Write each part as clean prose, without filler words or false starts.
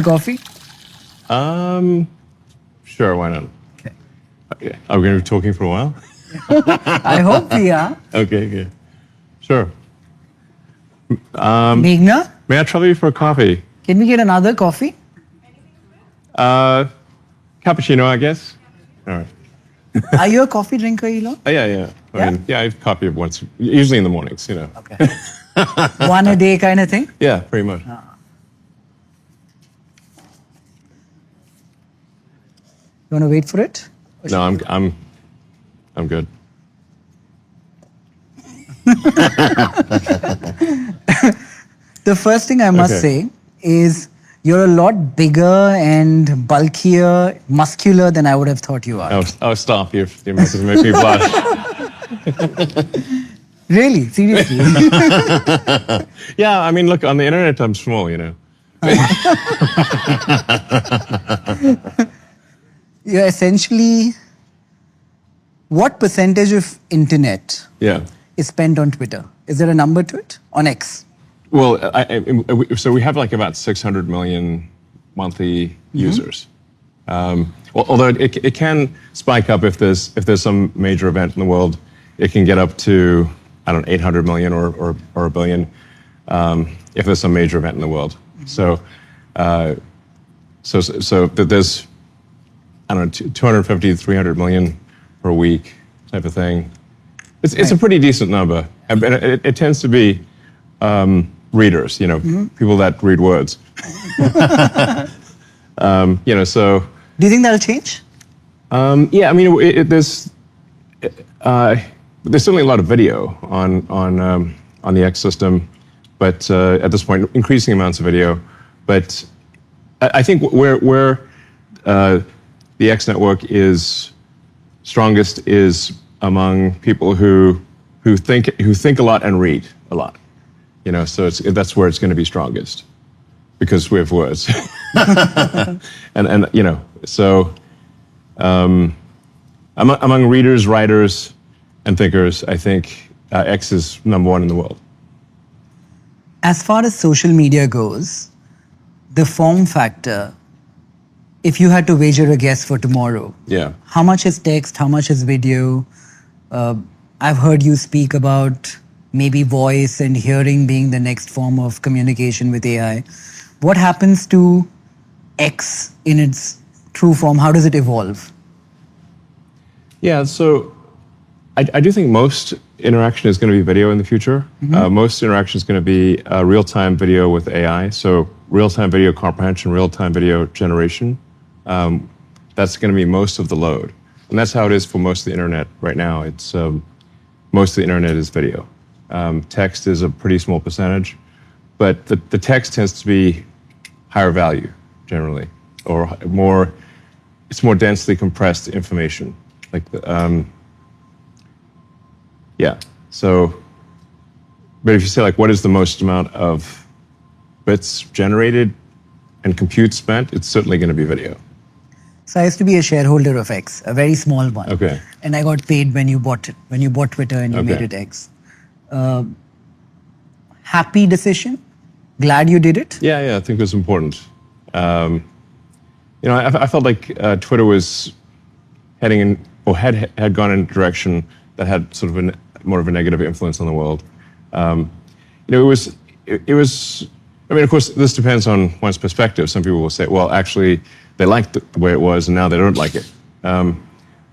Coffee? Sure, why not? Okay. Okay. Are we going to be talking for a while? I hope we are. Okay. Sure. Meghna, May I trouble you for a coffee? can we get another coffee? Cappuccino, I guess. All right. Are you a coffee drinker, Elon? Yeah. I mean, I have coffee once, usually in the mornings, you know. Okay. One a day kind of thing? Yeah, pretty much. You want to wait for it? No, I'm good. The first thing I must say is you're a lot bigger and bulkier, muscular than I would have thought you are. I'll stop you if you make me blush. Really? Seriously? Yeah, I mean, look, on the internet, I'm small, you know. You're essentially... What percentage of internet is spent on Twitter? Is there a number to it? On X? Well, so we have like about 600 million monthly users. Although it can spike up if there's some major event in the world. It can get up to, I don't know, 800 million or a billion if there's some major event in the world. So there's, I don't know, 250 to 300 million per week type of thing. It's a pretty decent number. And it tends to be readers, you know, people that read words. You know, so... Do you think that'll change? Yeah, I mean, there's certainly a lot of video on the X system, but at this point, increasing amounts of video. But I think where the X network is strongest is among people who think a lot and read a lot. You know, so that's where it's going to be strongest, because we have words. and you know, so among readers, writers, and thinkers, I think X is number one in the world. As far as social media goes, the form factor, if you had to wager a guess for tomorrow, how much is text, how much is video? I've heard you speak about maybe voice and hearing being the next form of communication with AI. What happens to X in its true form? How does it evolve? Yeah, so I do think most interaction is going to be video in the future. Most interaction is going to be real-time video with AI. So real-time video comprehension, real-time video generation. That's going to be most of the load. And that's how it is for most of the internet right now. It's most of the internet is video. Text is a pretty small percentage, but the text tends to be higher value generally, or it's more densely compressed information. Like so, but if you say like, what is the most amount of bits generated and compute spent, it's certainly going to be video. So I used to be a shareholder of X, a very small one. Okay. And I got paid when you bought it, when you bought Twitter and you made it X. Happy decision? Glad you did it? Yeah, I think it was important. You know, I felt like Twitter was heading in, or had gone in a direction that had sort of more of a negative influence on the world. You know, it was. I mean, of course, this depends on one's perspective. Some people will say, well, actually, they liked the way it was, and now they don't like it.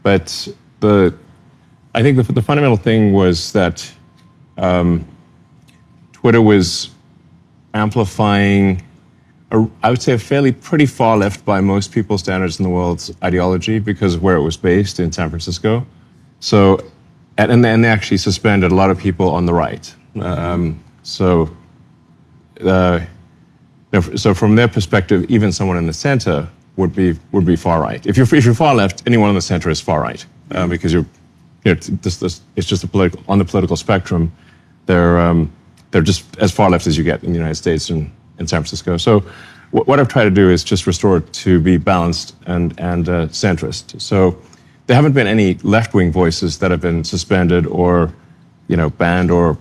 But I think the fundamental thing was that Twitter was amplifying, I would say, a pretty far left by most people's standards in the world's ideology, because of where it was based in San Francisco. So, and they actually suspended a lot of people on the right. So from their perspective, even someone in the center would be far right. If you're far left, anyone in the center is far right, because it's just on the political spectrum. They're just as far left as you get in the United States and in San Francisco. So what I've tried to do is just restore it to be balanced and centrist. So there haven't been any left-wing voices that have been suspended or, you know, banned or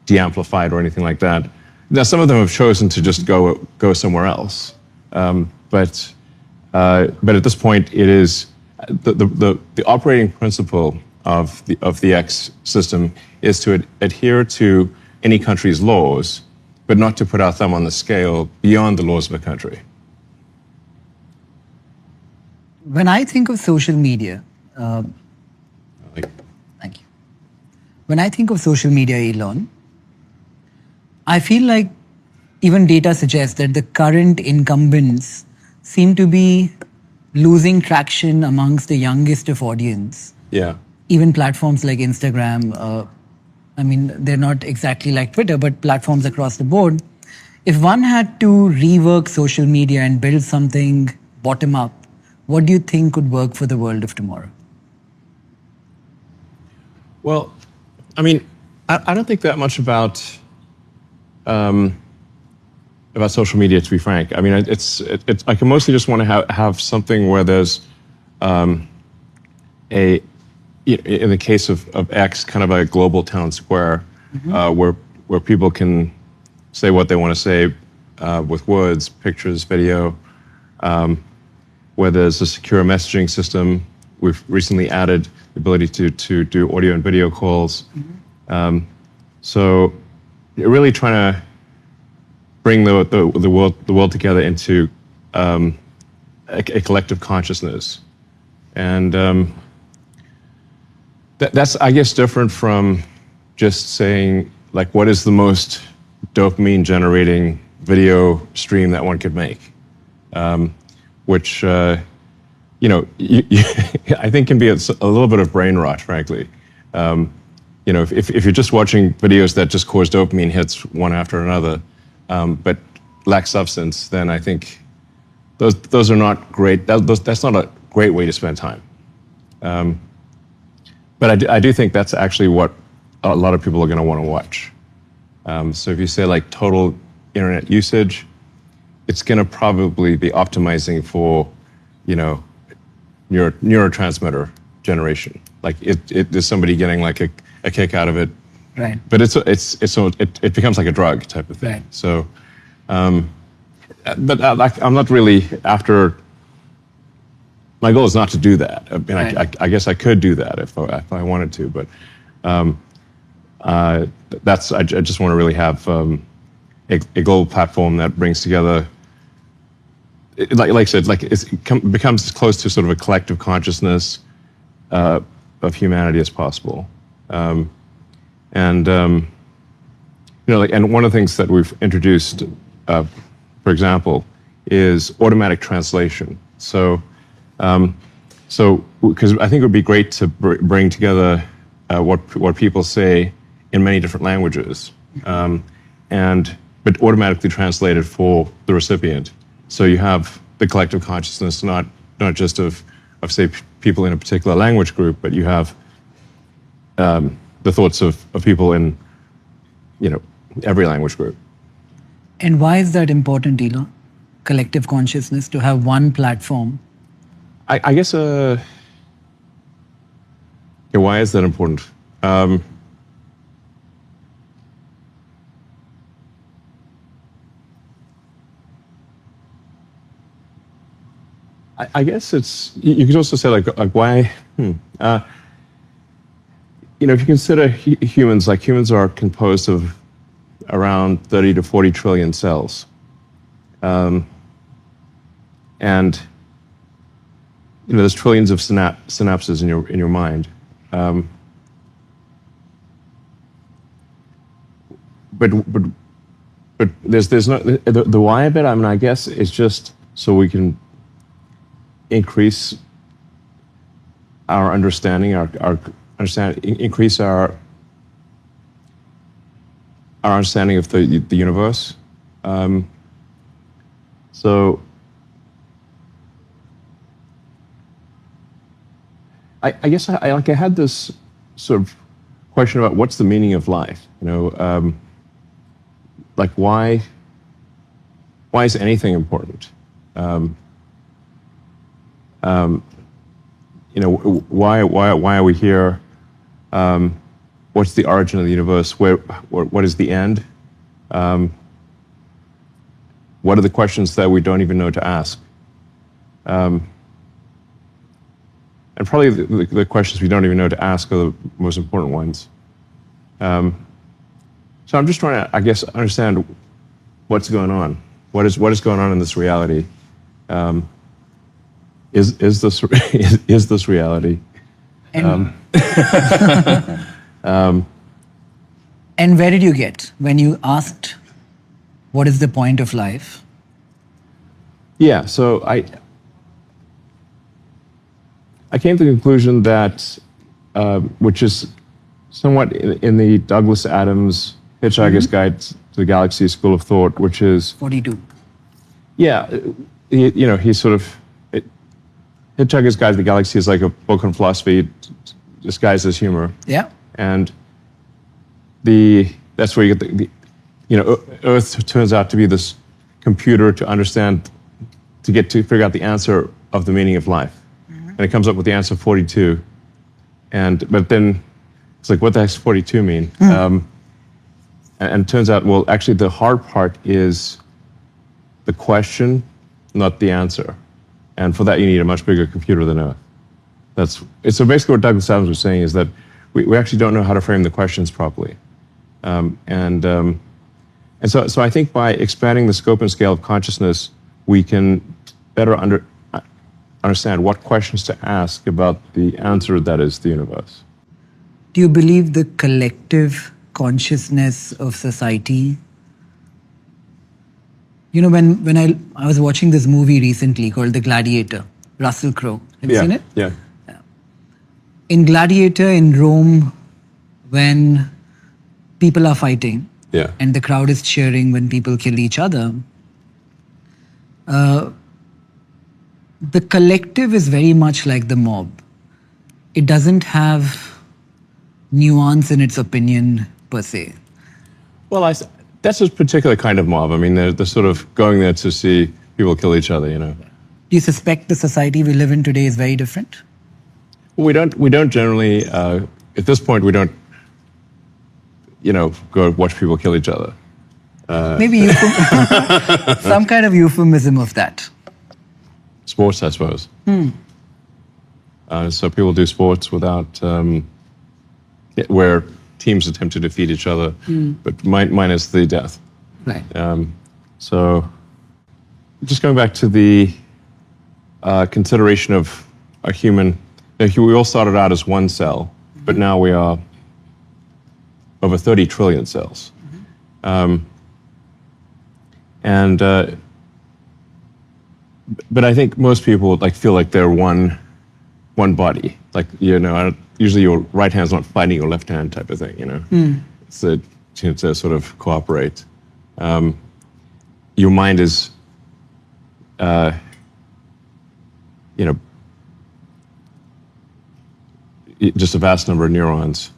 de-amplified or anything like that. Now, some of them have chosen to just go somewhere else, but at this point, it is the operating principle of the X system is to adhere to any country's laws, but not to put our thumb on the scale beyond the laws of a country. When I think of social media, thank you. When I think of social media, Elon, I feel like even data suggests that the current incumbents seem to be losing traction amongst the youngest of audience. Yeah. Even platforms like Instagram, I mean, they're not exactly like Twitter, but platforms across the board. If one had to rework social media and build something bottom up, what do you think would work for the world of tomorrow? Well, I mean, I don't think that much about social media, to be frank. I mean, it's I can mostly just want to have something where there's in the case of X, kind of a global town square, where people can say what they want to say with words, pictures, video, where there's a secure messaging system. We've recently added the ability to do audio and video calls. So you're really trying to bring the world together into a collective consciousness. And that's, I guess, different from just saying, like, what is the most dopamine generating video stream that one could make, which I think can be a little bit of brain rot, frankly. If you're just watching videos that just cause dopamine hits one after another, but lack substance, then I think those are not great. That's not a great way to spend time. But I do think that's actually what a lot of people are going to want to watch. So if you say like total internet usage, it's going to probably be optimizing for, neurotransmitter generation. Like there's somebody getting like a kick out of it. Right. But it becomes like a drug type of thing. Right. So, but I'm not really after. My goal is not to do that. I mean, right. I guess I could do that if I wanted to, but I just want to really have a global platform that brings together, like I said, like it becomes as close to sort of a collective consciousness of humanity as possible. And one of the things that we've introduced, for example, is automatic translation. So because I think it would be great to bring together what people say in many different languages, but automatically translated for the recipient. So you have the collective consciousness, not just of say people in a particular language group, but you have the thoughts of people in every language group. And why is that important, Elon? Collective consciousness, to have one platform. I guess, why is that important? I guess it's, you could also say like why, if you consider humans, like humans are composed of around 30 to 40 trillion cells. And there's trillions of synapses in your mind. But there's no the why of it. I mean, I guess it's just so we can increase our understanding, increase our understanding of the universe. So I guess I had this sort of question about what's the meaning of life. Like why is anything important? Why are we here? What's the origin of the universe? What is the end? what are the questions that we don't even know to ask? And probably the questions we don't even know to ask are the most important ones. So I'm just trying to, I guess, understand what's going on. What is going on in this reality? Is this is this reality? And, and where did you get when you asked, what is the point of life? Yeah, so I came to the conclusion that, which is somewhat in the Douglas Adams Hitchhiker's Guide to the Galaxy school of thought, which is 42. Yeah, he's sort of Hitchhiker's Guide to the Galaxy is like a book on philosophy disguised as humor. Yeah, and that's where you get Earth turns out to be this computer to understand, to figure out the answer of the meaning of life. And it comes up with the answer 42. But then it's like, what the heck's 42 mean? And it turns out, well, actually the hard part is the question, not the answer. And for that, you need a much bigger computer than Earth. So basically what Douglas Adams was saying is that we actually don't know how to frame the questions properly. And so I think by expanding the scope and scale of consciousness, we can better understand what questions to ask about the answer that is the universe. Do you believe the collective consciousness of society? When I was watching this movie recently called The Gladiator, Russell Crowe. Have you seen it? Yeah. In Gladiator in Rome, when people are fighting and the crowd is cheering when people kill each other, the collective is very much like the mob. It doesn't have nuance in its opinion per se. Well, that's a particular kind of mob. I mean, they're sort of going there to see people kill each other, Do you suspect the society we live in today is very different? We don't generally, at this point, we don't, go watch people kill each other. Maybe some kind of euphemism of that. Sports, I suppose. So people do sports without, where teams attempt to defeat each other, but minus the death. Right. So just going back to the consideration of a human, we all started out as one cell, but now we are over 30 trillion cells. But I think most people feel like they're one body. Usually your right hand's not fighting your left hand type of thing, It's to sort of cooperate. Your mind is, just a vast number of neurons.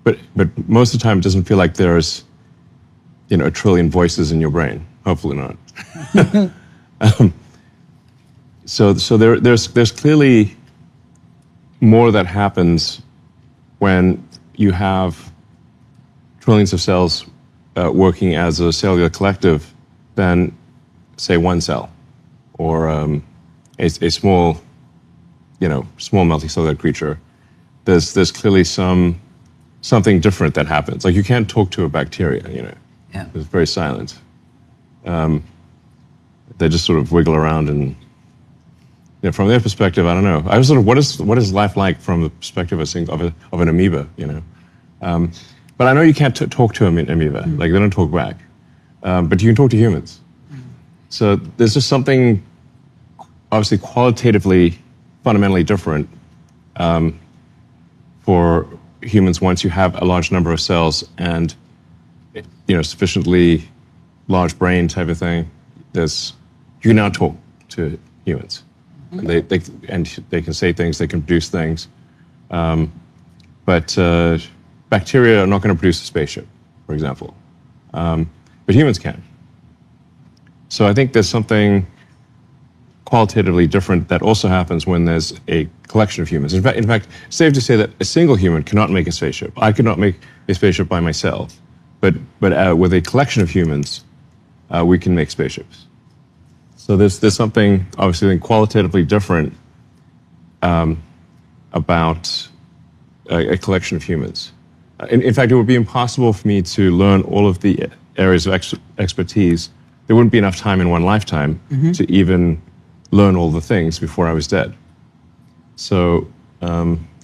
But most of the time it doesn't feel like there's, a trillion voices in your brain. Hopefully not. So there's clearly more that happens when you have trillions of cells working as a cellular collective than, say, one cell or a small, small multicellular creature. There's clearly something different that happens. Like you can't talk to a bacteria, Yeah. It's very silent. They just sort of wiggle around and. From their perspective, I don't know. I was sort of, what is life like from the perspective of an amoeba, But I know you can't talk to an amoeba. Like they don't talk back. But you can talk to humans. So there's just something obviously qualitatively, fundamentally different for humans once you have a large number of cells and sufficiently large brain type of thing. You can now talk to humans. And they can say things, they can produce things, but bacteria are not going to produce a spaceship, for example, but humans can. So I think there's something qualitatively different that also happens when there's a collection of humans. In fact, it's safe to say that a single human cannot make a spaceship. I could not make a spaceship by myself, but with a collection of humans, we can make spaceships. So there's something obviously qualitatively different about a collection of humans. In fact, it would be impossible for me to learn all of the areas of expertise. There wouldn't be enough time in one lifetime to even learn all the things before I was dead. So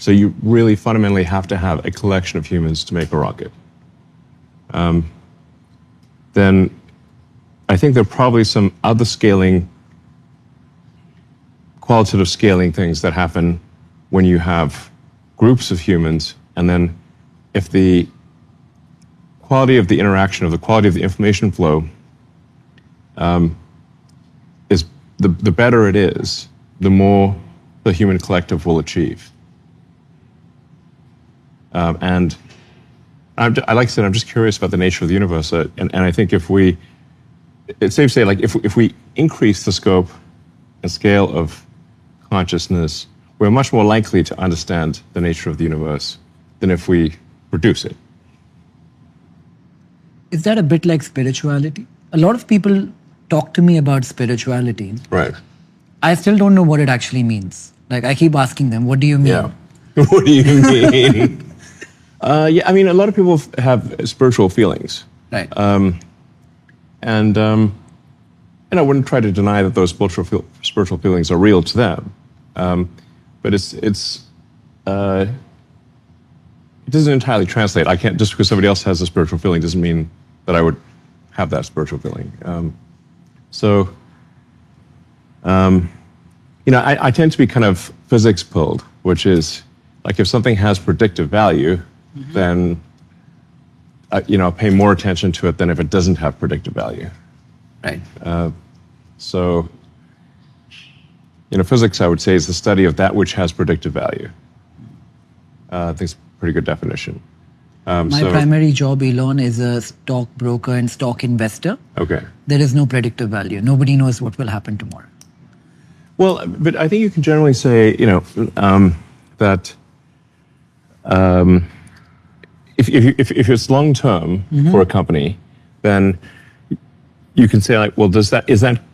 you really fundamentally have to have a collection of humans to make a rocket. Then I think there are probably some other qualitative scaling things that happen when you have groups of humans, and then if the quality of the interaction, of the quality of the information flow is the better it is, the more the human collective will achieve. And like I said, I'm just curious about the nature of the universe, and I think it's safe to say, like if we increase the scope and scale of consciousness, we're much more likely to understand the nature of the universe than if we reduce it. Is that a bit like spirituality? A lot of people talk to me about spirituality. Right. I still don't know what it actually means. Like, I keep asking them, what do you mean? Yeah. What do you mean? Yeah, I mean, a lot of people have spiritual feelings. Right. And I wouldn't try to deny that those spiritual feelings are real to them. But it doesn't entirely translate. I can't, just because somebody else has a spiritual feeling doesn't mean that I would have that spiritual feeling. I tend to be kind of physics pulled, which is like if something has predictive value, then I'll pay more attention to it than if it doesn't have predictive value. Right. Physics, I would say, is the study of that which has predictive value. I think it's a pretty good definition. My primary job, Elon, is a stock broker and stock investor. Okay. There is no predictive value. Nobody knows what will happen tomorrow. Well, but I think you can generally say, that if it's long term for a company, then you can say, like, well, do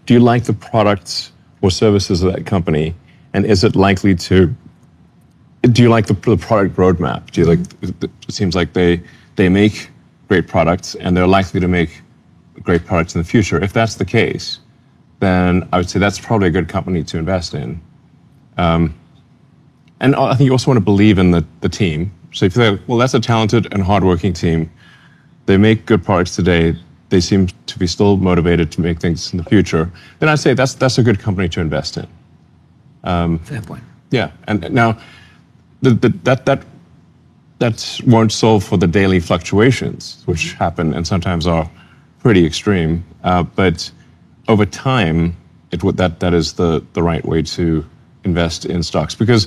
you like the products or services of that company, and is it likely to? Do you like the product roadmap? Do you like? It seems like they make great products, and they're likely to make great products in the future. If that's the case, then I would say that's probably a good company to invest in. And I think you also want to believe in the team. So if you say, well, that's a talented and hardworking team. They make good products today. They seem to be still motivated to make things in the future. Then I'd say that's a good company to invest in. Fair point. Yeah, and now that won't solve for the daily fluctuations, which happen and sometimes are pretty extreme. But over time, that is the right way to invest in stocks, because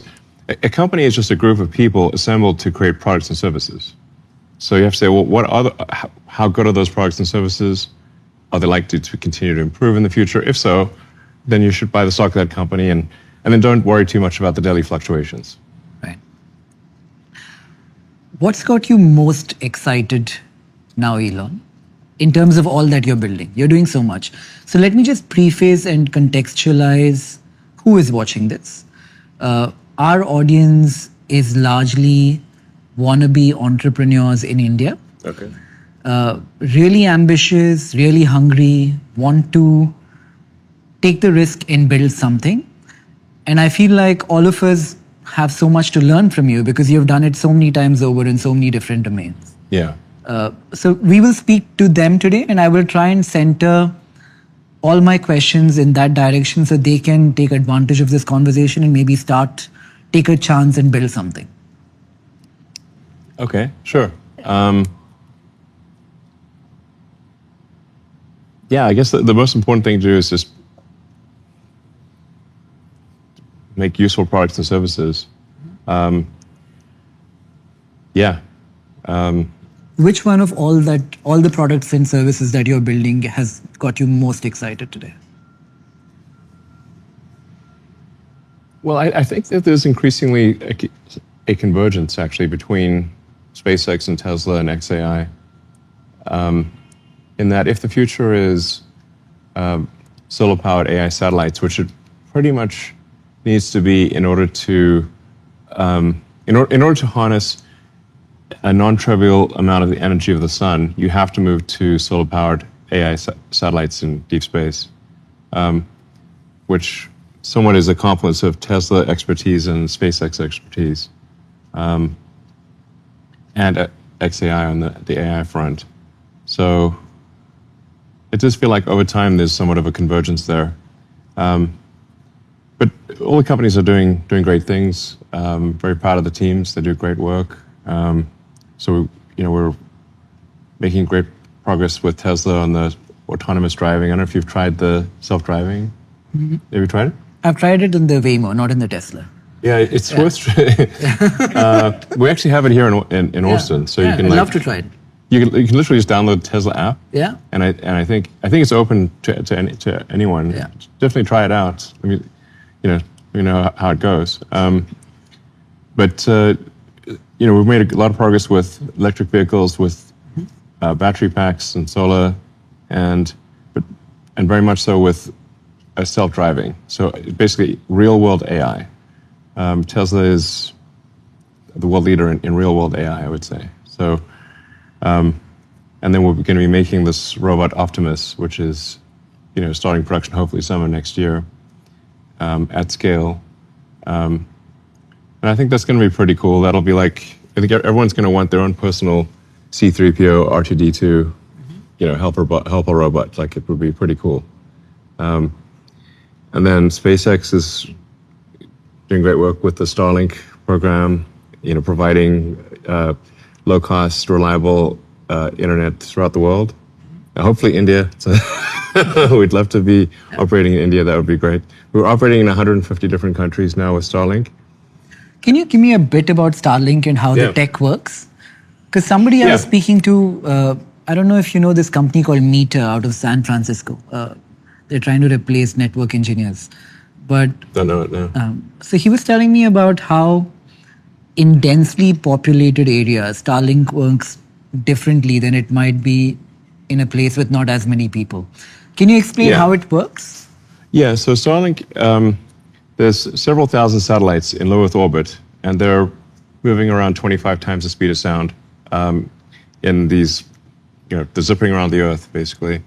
a company is just a group of people assembled to create products and services. So you have to say, well, how good are those products and services? Are they likely to continue to improve in the future? If so, then you should buy the stock of that company, and then don't worry too much about the daily fluctuations. Right. What's got you most excited now, Elon, in terms of all that you're building? You're doing so much. So let me just preface and contextualize who is watching this. Our audience is largely wannabe entrepreneurs in India. Okay. Really ambitious, really hungry, want to take the risk and build something. And I feel like all of us have so much to learn from you because you've done it so many times over in so many different domains. Yeah. So we will speak to them today, and I will try and center all my questions in that direction so they can take advantage of this conversation and maybe take a chance and build something. Okay, sure. Yeah, I guess the most important thing to do is just make useful products and services. Which one of all the products and services that you're building has got you most excited today? Well, I think that there's increasingly a convergence actually between SpaceX and Tesla and XAI. In that if the future is solar-powered AI satellites, which it pretty much needs to be in order to harness a non-trivial amount of the energy of the sun. You have to move to solar-powered AI satellites in deep space, which somewhat is a confluence of Tesla expertise and SpaceX expertise, and XAI on the AI front. So it does feel like over time there's somewhat of a convergence there. But all the companies are doing great things. Very proud of the teams. They do great work. So we're making great progress with Tesla on the autonomous driving. I don't know if you've tried the self-driving. Mm-hmm. Have you tried it? I've tried it in the Waymo, not in the Tesla. Yeah, it's worth trying. We actually have it here in Austin, so you can. I'd love to try it. You can literally just download the Tesla app. Yeah. And I think it's open to anyone. Yeah. Definitely try it out. I mean, we know how it goes. But we've made a lot of progress with electric vehicles, with battery packs and solar, and very much so with self-driving. So basically, real-world AI. Tesla is the world leader in real-world AI, I would say. So, and then we're going to be making this robot Optimus, which is, starting production hopefully summer next year, at scale. And I think that's going to be pretty cool. That'll be like, I think everyone's going to want their own personal C-3PO, R2-D2, helper robot. Like, it would be pretty cool. And then SpaceX is doing great work with the Starlink program, providing low-cost, reliable internet throughout the world. Hopefully India. We'd love to be operating in India. That would be great. We're operating in 150 different countries now with Starlink. Can you give me a bit about Starlink and how the tech works? Because somebody I was speaking to, I don't know if you know this company called Meta out of San Francisco. They're trying to replace network engineers. But don't know it now. So he was telling me about how in densely populated areas, Starlink works differently than it might be in a place with not as many people. Can you explain how it works? Yeah, so Starlink, there's several thousand satellites in low Earth orbit, and they're moving around 25 times the speed of sound in these, they're zipping around the Earth, basically.